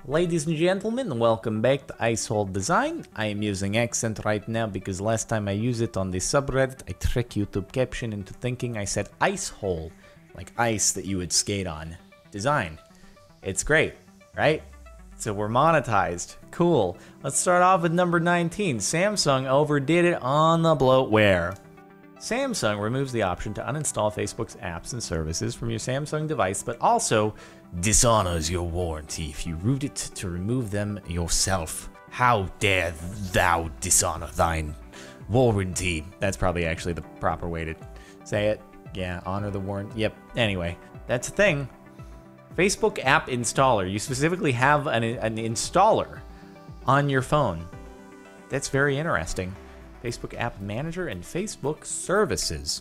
Ladies and gentlemen, welcome back to Icehole Design. I am using accent right now because last time I used it on the subreddit, I tricked YouTube caption into thinking I said icehole, like ice that you would skate on. Design. It's great, right? So we're monetized. Cool. Let's start off with number 19. Samsung overdid it on the bloatware. Samsung removes the option to uninstall Facebook's apps and services from your Samsung device, but also dishonors your warranty if you root it to remove them yourself. How dare thou dishonor thine warranty? That's probably actually the proper way to say it. Yeah, honor the warranty. Yep. Anyway, that's the thing. Facebook app installer. You specifically have an installer on your phone. That's very interesting. Facebook app manager and Facebook services.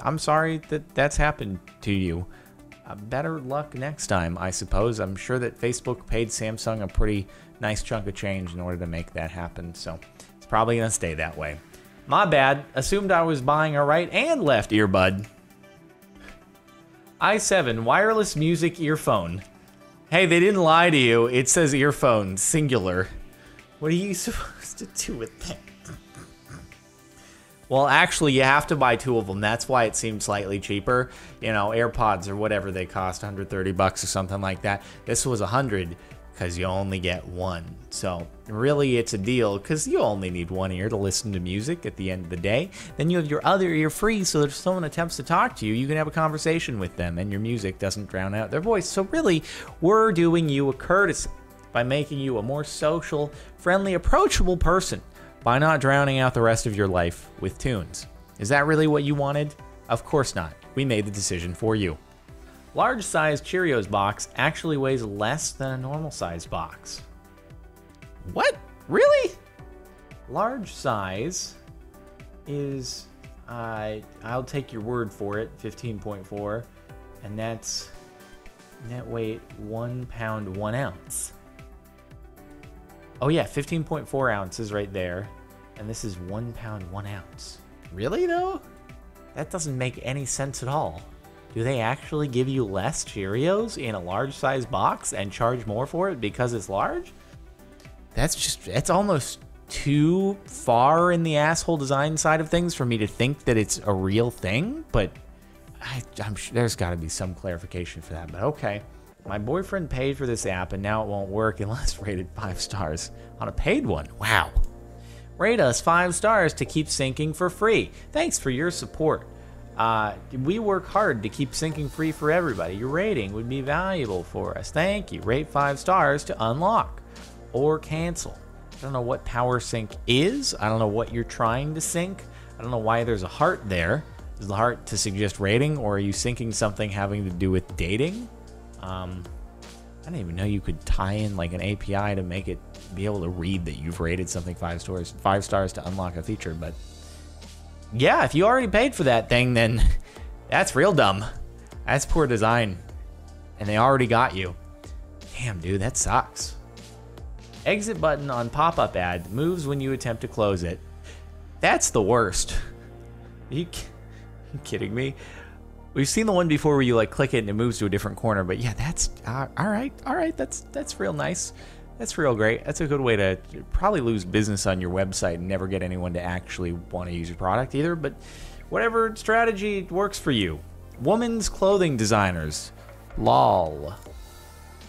I'm sorry that that's happened to you. Better luck next time, I suppose. I'm sure that Facebook paid Samsung a pretty nice chunk of change in order to make that happen, so it's probably gonna stay that way. My bad. Assumed I was buying a right and left earbud. i7 wireless music earphone. Hey, they didn't lie to you. It says earphone, singular. What are you supposed to do with that? Well, actually, you have to buy two of them. That's why it seems slightly cheaper. You know, AirPods or whatever they cost, 130 bucks or something like that. This was 100 because you only get one. So really, it's a deal because you only need one ear to listen to music at the end of the day. Then you have your other ear free, so if someone attempts to talk to you, you can have a conversation with them and your music doesn't drown out their voice. So really, we're doing you a courtesy by making you a more social, friendly, approachable person by not drowning out the rest of your life with tunes. Is that really what you wanted? Of course not. We made the decision for you. Large size Cheerios box actually weighs less than a normal size box. What? Really? Large size is, I'll take your word for it, 15.4, and that's net weight 1 pound 1 ounce. Oh yeah, 15.4 ounces right there. And this is 1 pound 1 ounce. Really though? That doesn't make any sense at all. Do they actually give you less Cheerios in a large size box and charge more for it because it's large? It's almost too far in the asshole design side of things for me to think that it's a real thing, but I'm sure there's gotta be some clarification for that, but okay. My boyfriend paid for this app and now it won't work unless rated 5 stars on a paid one. Wow. Rate us 5 stars to keep syncing for free. Thanks for your support. We work hard to keep syncing free for everybody. Your rating would be valuable for us. Thank you. Rate 5 stars to unlock or cancel. I don't know what power sync is. I don't know what you're trying to sync. I don't know why there's a heart there. Is the heart to suggest rating, or are you syncing something having to do with dating? I didn't even know you could tie in like an API to make it be able to read that you've rated something 5 stars to unlock a feature. But yeah, if you already paid for that thing, then that's real dumb. That's poor design. And they already got you. Damn, dude, that sucks. Exit button on pop-up ad moves when you attempt to close it. That's the worst. Are you kidding me? We've seen the one before where you like click it and it moves to a different corner, but yeah, that's all right. That's real nice. That's real great. That's a good way to probably lose business on your website and never get anyone to actually want to use your product either, but whatever strategy works for you. Women's clothing designers. Lol.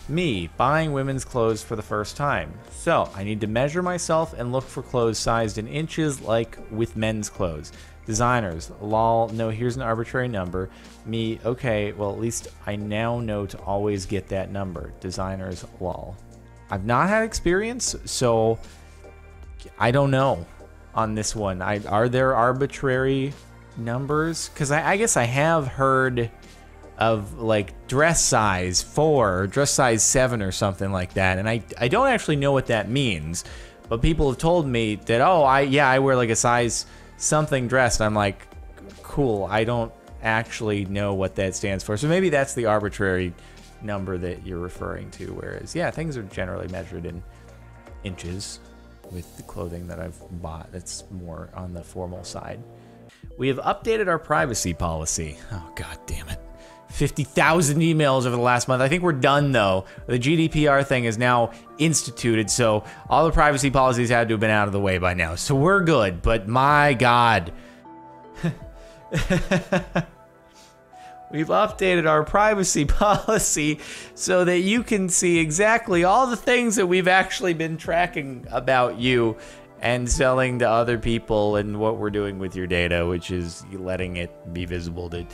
Me, buying women's clothes for the first time. So, I need to measure myself and look for clothes sized in inches like with men's clothes. Designers, lol, no, here's an arbitrary number. Me, okay, well, at least I now know to always get that number. Designers, lol. I've not had experience, so I don't know on this one. Are there arbitrary numbers? Because I guess I have heard of like dress size 4 or dress size 7 or something like that, and I don't actually know what that means, but people have told me that, oh, I wear like a size something dress, and I'm like, cool, I don't actually know what that stands for. So maybe that's the arbitrary number that you're referring to, whereas yeah, things are generally measured in inches with the clothing that I've bought that's more on the formal side. We have updated our privacy policy. Oh, god damn it. 50,000 emails over the last month. I think we're done, though. The GDPR thing is now instituted, so all the privacy policies had to have been out of the way by now. So we're good, but my God. We've updated our privacy policy so that you can see exactly all the things that we've actually been tracking about you and selling to other people and what we're doing with your data, which is letting it be visible to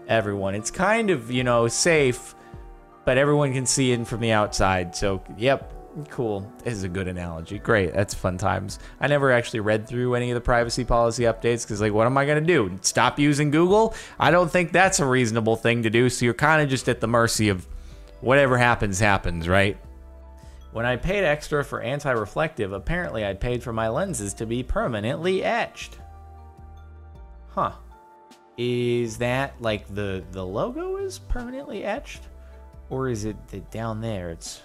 everyone. It's kind of, you know, safe, but everyone can see in from the outside. So, yep, cool. This is a good analogy. Great. That's fun times. I never actually read through any of the privacy policy updates because, like, what am I going to do? Stop using Google? I don't think that's a reasonable thing to do. So you're kind of just at the mercy of whatever happens, right? When I paid extra for anti-reflective, apparently I paid for my lenses to be permanently etched. Huh. Is that like the logo is permanently etched? Or is it that down there it's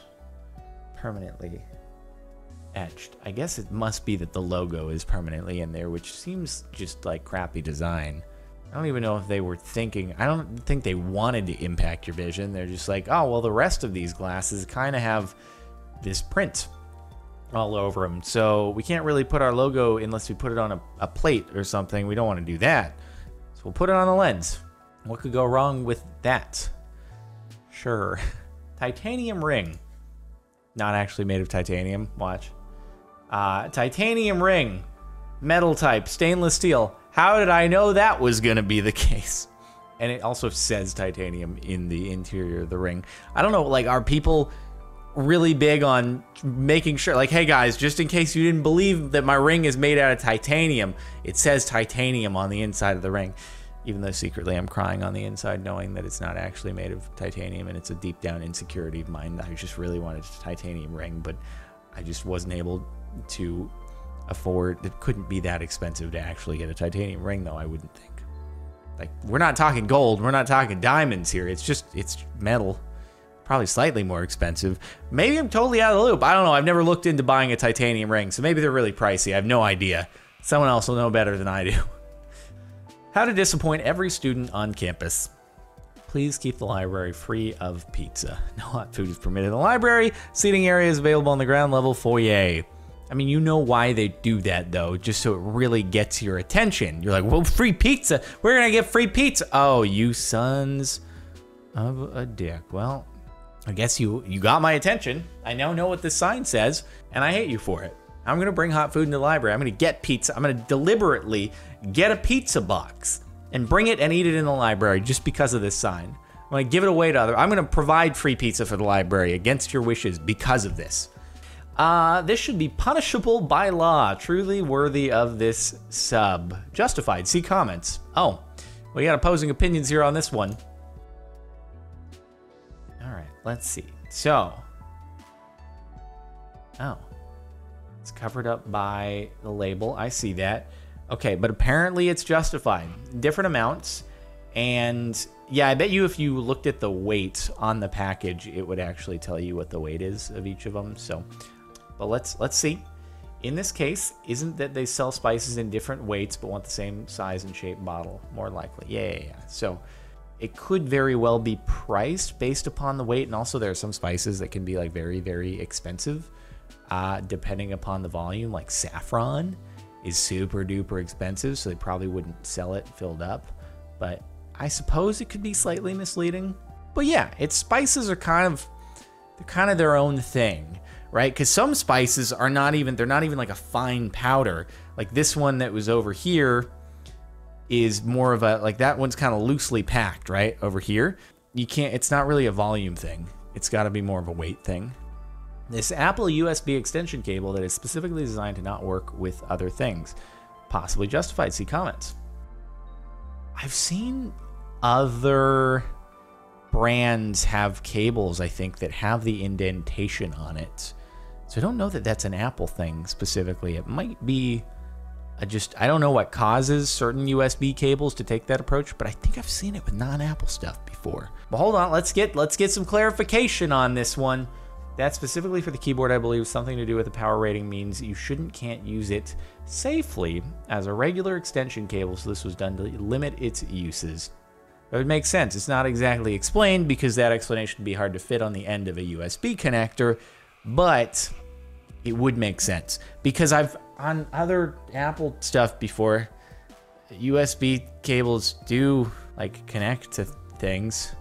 permanently etched? I guess it must be that the logo is permanently in there, which seems just like crappy design. I don't even know if they were thinking, I don't think they wanted to impact your vision. They're just like, oh, well, the rest of these glasses kind of have this print all over them. So we can't really put our logo unless we put it on a plate or something. We don't want to do that. So we'll put it on the lens. What could go wrong with that? Sure. Titanium ring. Not actually made of titanium. Watch. Titanium ring. Metal type. Stainless steel. How did I know that was going to be the case? And it also says titanium in the interior of the ring. I don't know, like, are people really big on making sure, like, hey guys, just in case you didn't believe that my ring is made out of titanium, it says titanium on the inside of the ring, even though secretly I'm crying on the inside knowing that it's not actually made of titanium, and it's a deep down insecurity of mine. I just really wanted a titanium ring, but I just wasn't able to afford, it couldn't be that expensive to actually get a titanium ring, though, I wouldn't think. Like, we're not talking gold, we're not talking diamonds here, it's metal. Probably slightly more expensive. Maybe I'm totally out of the loop. I don't know. I've never looked into buying a titanium ring, so maybe they're really pricey. I have no idea. Someone else will know better than I do. How to disappoint every student on campus. Please keep the library free of pizza. No hot food is permitted in the library. Seating area is available on the ground level foyer. I mean, you know why they do that, though, just so it really gets your attention. You're like, well, free pizza. We're going to get free pizza. Oh, you sons of a dick. Well, I guess you got my attention. I now know what this sign says, and I hate you for it. I'm going to bring hot food into the library. I'm going to get pizza. I'm going to deliberately get a pizza box and bring it and eat it in the library just because of this sign. I'm going to give it away to I'm going to provide free pizza for the library against your wishes because of this. This should be punishable by law. Truly worthy of this sub. Justified. See comments. Oh, we got opposing opinions here on this one. All right, let's see. So, oh, it's covered up by the label. I see that. Okay, but apparently it's justified. Different amounts. And yeah, I bet you if you looked at the weight on the package, it would actually tell you what the weight is of each of them. So, but let's see. In this case, isn't that they sell spices in different weights but want the same size and shape bottle? More likely. Yeah. So it could very well be priced based upon the weight, and also there are some spices that can be like very, very expensive depending upon the volume. Like saffron is super duper expensive, so they probably wouldn't sell it filled up. But I suppose it could be slightly misleading. But yeah, spices are kind of their own thing, right? Because some spices are they're not even like a fine powder. Like this one that was over here is more of like that one's kind of loosely packed, right? Over here, it's not really a volume thing. It's got to be more of a weight thing. This Apple USB extension cable that is specifically designed to not work with other things. Possibly justified. See comments. I've seen other brands have cables, I think, that have the indentation on it. So I don't know that that's an Apple thing specifically. It might be I don't know what causes certain USB cables to take that approach, but I think I've seen it with non-Apple stuff before. But hold on, let's get some clarification on this one. That specifically for the keyboard, I believe something to do with the power rating means you can't use it safely as a regular extension cable, so this was done to limit its uses. It would make sense. It's not exactly explained because that explanation would be hard to fit on the end of a USB connector, but it would make sense. Because I've, on other Apple stuff before, USB cables do like connect to things.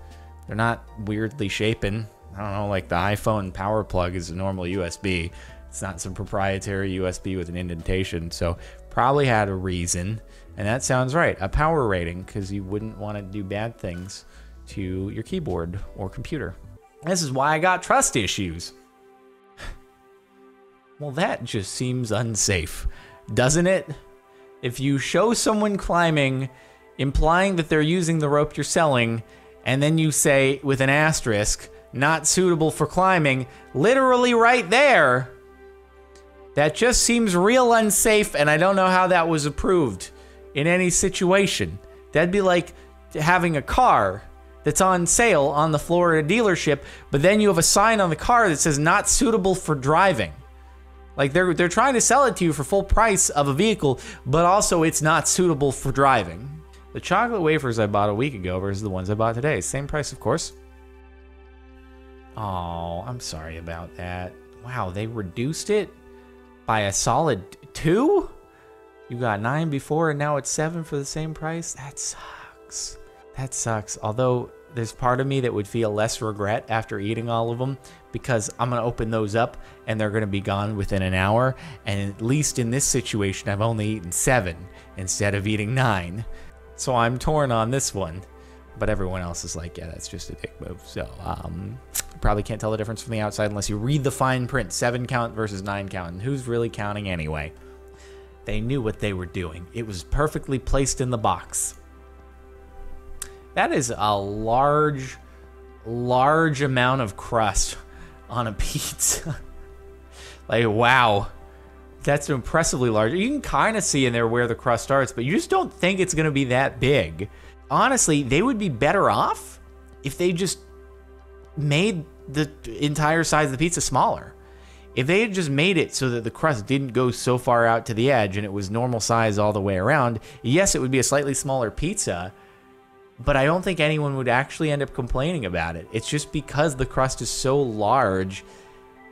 They're not weirdly shapen. I don't know, like the iPhone power plug is a normal USB. It's not some proprietary USB with an indentation, so probably had a reason. And that sounds right, a power rating, because you wouldn't want to do bad things to your keyboard or computer. This is why I got trust issues. Well, that just seems unsafe, doesn't it? If you show someone climbing, implying that they're using the rope you're selling, and then you say, with an asterisk, not suitable for climbing, literally right there, that just seems real unsafe, and I don't know how that was approved in any situation. That'd be like having a car that's on sale on the floor at a dealership, but then you have a sign on the car that says not suitable for driving. Like they're trying to sell it to you for full price of a vehicle, but also it's not suitable for driving. The chocolate wafers I bought a week ago versus the ones I bought today. Same price, of course. Oh, I'm sorry about that. Wow, they reduced it by a solid 2? You got 9 before and now it's 7 for the same price? That sucks. That sucks. Although there's part of me that would feel less regret after eating all of them, because I'm going to open those up and they're going to be gone within an hour. And at least in this situation, I've only eaten 7 instead of eating 9. So I'm torn on this one. But everyone else is like, yeah, that's just a dick move. So you probably can't tell the difference from the outside unless you read the fine print. 7 count versus 9 count. And who's really counting anyway? They knew what they were doing. It was perfectly placed in the box. That is a large amount of crust on a pizza. Like, wow. That's impressively large. You can kind of see in there where the crust starts, but you just don't think it's going to be that big. Honestly, they would be better off if they just made the entire size of the pizza smaller. If they had just made it so that the crust didn't go so far out to the edge and it was normal size all the way around, yes, it would be a slightly smaller pizza, but I don't think anyone would actually end up complaining about it. It's just because the crust is so large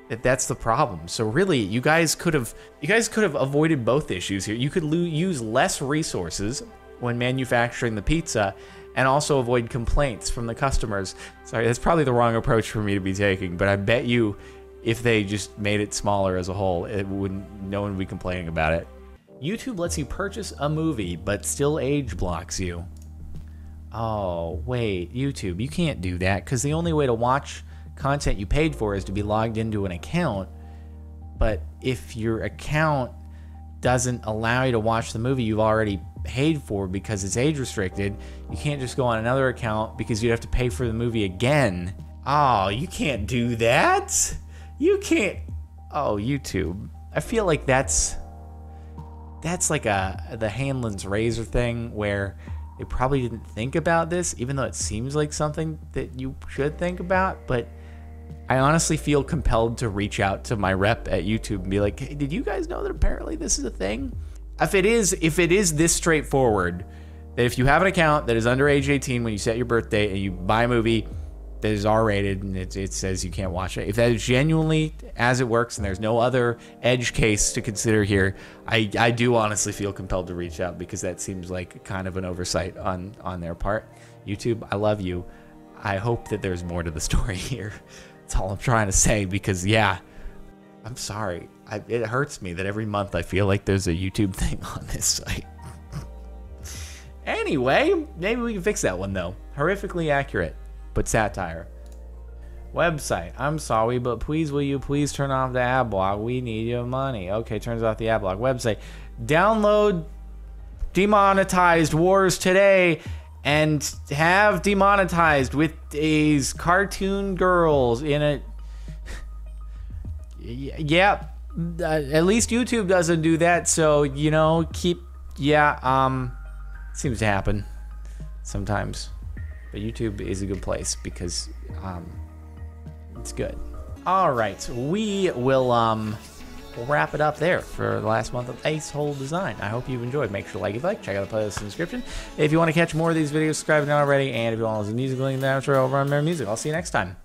that's the problem. So really, you guys could have avoided both issues here. You could use less resources when manufacturing the pizza and also avoid complaints from the customers. Sorry, that's probably the wrong approach for me to be taking, but I bet you if they just made it smaller as a whole, no one would be complaining about it. YouTube lets you purchase a movie, but still age blocks you. Oh, wait, YouTube, you can't do that, because the only way to watch content you paid for is to be logged into an account. But if your account doesn't allow you to watch the movie you've already paid for because it's age restricted, you can't just go on another account because you'd have to pay for the movie again. Oh, you can't do that. You can't. Oh, YouTube. I feel like that's like the Hanlon's razor thing where they probably didn't think about this, even though it seems like something that you should think about. But I honestly feel compelled to reach out to my rep at YouTube and be like, hey, did you guys know that apparently this is a thing? If it is this straightforward, that if you have an account that is under age 18 when you set your birth date and you buy a movie that is R-rated and it says you can't watch it, if that is genuinely as it works and there's no other edge case to consider here, I do honestly feel compelled to reach out, because that seems like kind of an oversight on their part. YouTube, I love you. I hope that there's more to the story here. That's all I'm trying to say, because yeah, I'm sorry. It hurts me that every month I feel like there's a YouTube thing on this site. Anyway, maybe we can fix that one though. Horrifically accurate, but satire. Website, I'm sorry, but please will you please turn off the ad block? We need your money. Okay, turns off the ad block. Website, download demonetized Wars today and have demonetized with these cartoon girls in it. Yeah, at least YouTube doesn't do that, so, you know, seems to happen sometimes. But YouTube is a good place because it's good. All right, we will we'll wrap it up there for the last month of Ace Hole Design. I hope you've enjoyed. Make sure to like if you like. Check out the playlist in the description. If you want to catch more of these videos, subscribe if you're not already. And if you want to listen to music, link in the outro over on Mirror Music. I'll see you next time.